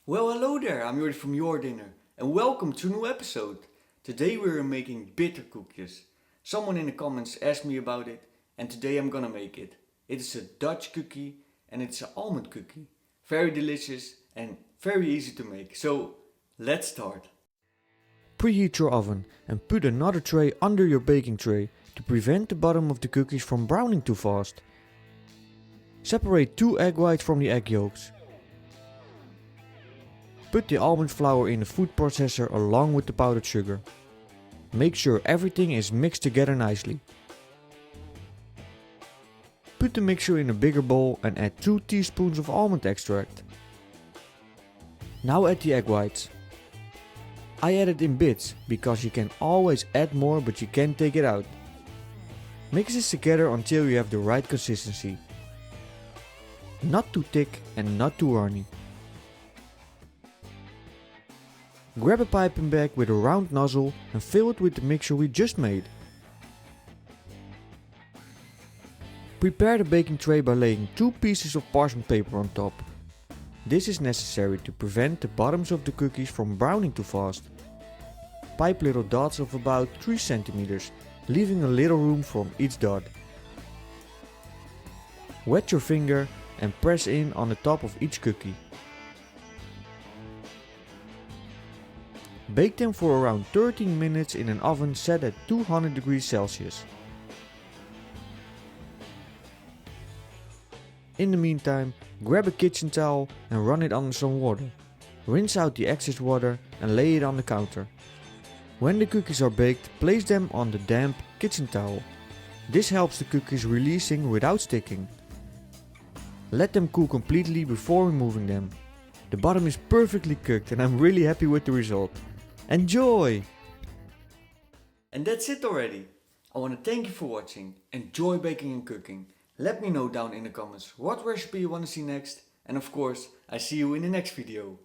Well, hello there, I'm Jordi from Jordinner and welcome to a new episode. Today we're making bitterkoekjes. Someone in the comments asked me about it and today I'm gonna make it. It is a Dutch cookie and it's an almond cookie. Very delicious and very easy to make, so let's start. Preheat your oven and put another tray under your baking tray to prevent the bottom of the cookies from browning too fast. Separate 2 egg whites from the egg yolks. Put the almond flour in the food processor along with the powdered sugar. Make sure everything is mixed together nicely. Put the mixture in a bigger bowl and add 2 teaspoons of almond extract. Now add the egg whites. I added in bits because you can always add more but you can't take it out. Mix this together until you have the right consistency. Not too thick and not too runny. Grab a piping bag with a round nozzle and fill it with the mixture we just made. Prepare the baking tray by laying 2 pieces of parchment paper on top. This is necessary to prevent the bottoms of the cookies from browning too fast. Pipe little dots of about 3 cm, leaving a little room from each dot. Wet your finger and press in on the top of each cookie. Bake them for around 13 minutes in an oven set at 200 degrees Celsius. In the meantime, grab a kitchen towel and run it under some water. Rinse out the excess water and lay it on the counter. When the cookies are baked, place them on the damp kitchen towel. This helps the cookies releasing without sticking. Let them cool completely before removing them. The bottom is perfectly cooked and I'm really happy with the result. Enjoy! And that's it already. I want to thank you for watching. Enjoy baking and cooking. Let me know down in the comments what recipe you want to see next. And of course, I see you in the next video.